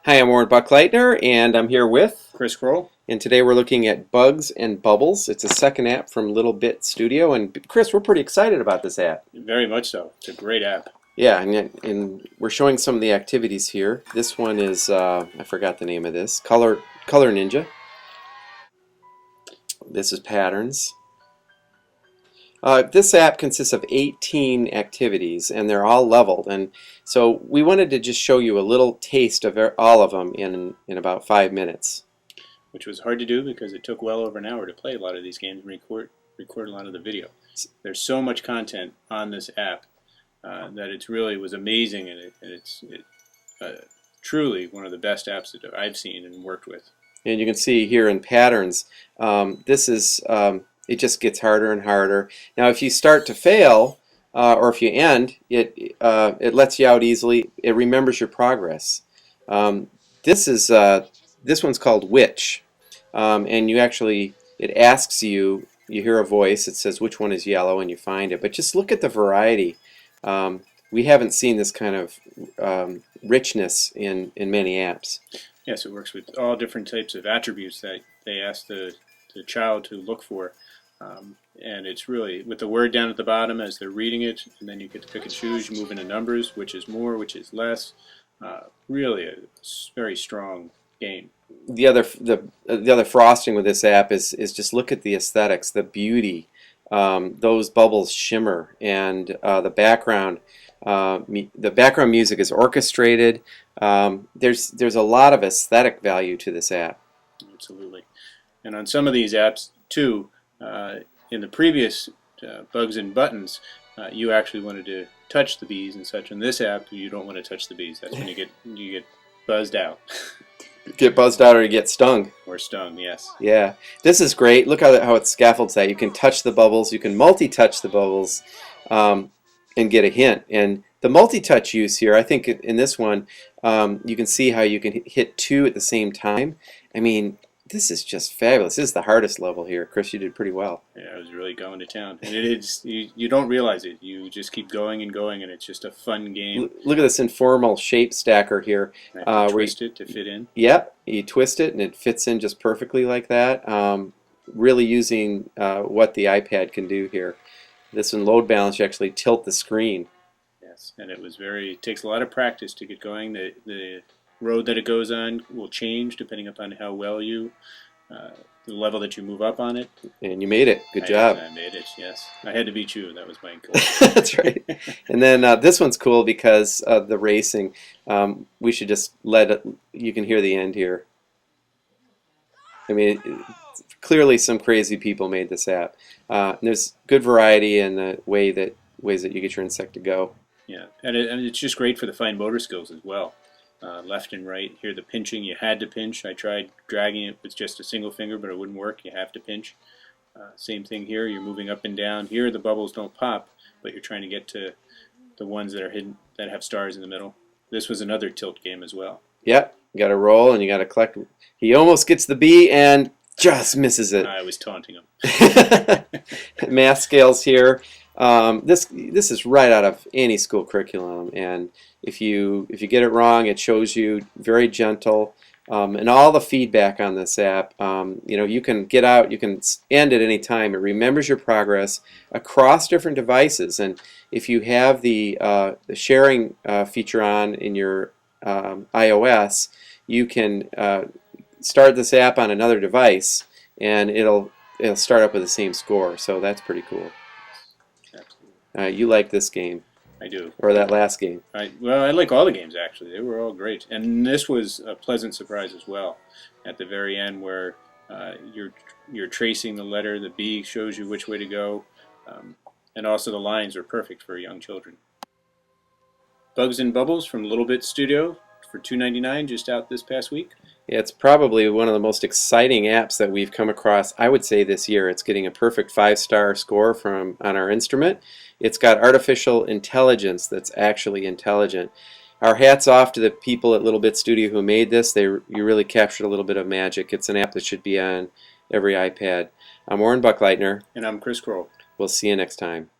Hi, I'm Warren Buckleitner, and I'm here with, Chris Kroll. and today we're looking at Bugs and Bubbles. It's a second app from Little Bit Studio, and Chris, we're pretty excited about this app. Very much so. It's a great app. Yeah, and we're showing some of the activities here. This one is, I forgot the name of this, Color Ninja. This is Patterns. This app consists of 18 activities, and they're all leveled. And so we wanted to just show you a little taste of all of them in about 5 minutes. Which was hard to do because it took well over an hour to play a lot of these games and record a lot of the video. There's so much content on this app that it really was amazing, and it's truly one of the best apps that I've seen and worked with. And you can see here in Patterns, this is it just gets harder and harder. Now, if you start to fail, or if you end, it lets you out easily. It remembers your progress. This one's called Which, and it asks you. You hear a voice. It says which one is yellow, and you find it. But just look at the variety. We haven't seen this kind of richness in many apps. Yes, it works with all different types of attributes that they ask the child to look for. And it's really, with the word down at the bottom as they're reading it, and then you get to pick and choose, you move into numbers, which is more, which is less. Really a very strong game. The other frosting with this app is just look at the aesthetics, the beauty. Those bubbles shimmer, and the background music is orchestrated. There's a lot of aesthetic value to this app. Absolutely. And on some of these apps too, in the previous Bugs and Buttons, you actually wanted to touch the bees and such. In this app, you don't want to touch the bees. That's when you get buzzed out. Get buzzed out or you get stung. Or stung, yes. Yeah, this is great. Look how it scaffolds that. You can touch the bubbles. You can multi-touch the bubbles and get a hint. And the multi-touch use here, I think in this one, you can see how you can hit two at the same time. I mean, this is just fabulous. This is the hardest level here. Chris, you did pretty well. Yeah, I was really going to town. And it is, you don't realize it. You just keep going and going, and it's just a fun game. Look at this informal shape stacker here. Twist it to fit in. Yep, you twist it, and it fits in just perfectly like that. Really using what the iPad can do here. This one, load balance, you actually tilt the screen. Yes, and it takes a lot of practice to get going. The road that it goes on will change depending upon how well the level that you move up on it. And you made it. Good job. I made it, yes. I had to beat you. That was my goal. That's right. And then this one's cool because of the racing. We should just you can hear the end here. I mean, clearly some crazy people made this app. There's good variety in the ways that you get your insect to go. Yeah, and it's just great for the fine motor skills as well. Left and right. Here the pinching, you had to pinch. I tried dragging it with just a single finger, but it wouldn't work. You have to pinch. Same thing here. You're moving up and down. Here the bubbles don't pop, but you're trying to get to the ones that are hidden, that have stars in the middle. This was another tilt game as well. Yep. You got to roll and you got to collect. He almost gets the bee and just misses it. I was taunting him. Math scales here. This is right out of any school curriculum, and if you get it wrong, it shows you very gentle, and all the feedback on this app. You can get out, you can end at any time. It remembers your progress across different devices, and if you have the sharing feature on in your iOS, you can start this app on another device, and it'll start up with the same score. So that's pretty cool. You like this game. I do. Or that last game. Well, I like all the games, actually. They were all great. And this was a pleasant surprise as well. At the very end where you're tracing the letter, the B shows you which way to go. And also the lines are perfect for young children. Bugs and Bubbles from Little Bit Studio for $2.99, just out this past week. Yeah, it's probably one of the most exciting apps that we've come across, I would say, this year. It's getting a perfect 5-star score on our instrument. It's got artificial intelligence that's actually intelligent. Our hats off to the people at Little Bit Studio who made this. You really captured a little bit of magic. It's an app that should be on every iPad. I'm Warren Buckleitner. And I'm Chris Kroll. We'll see you next time.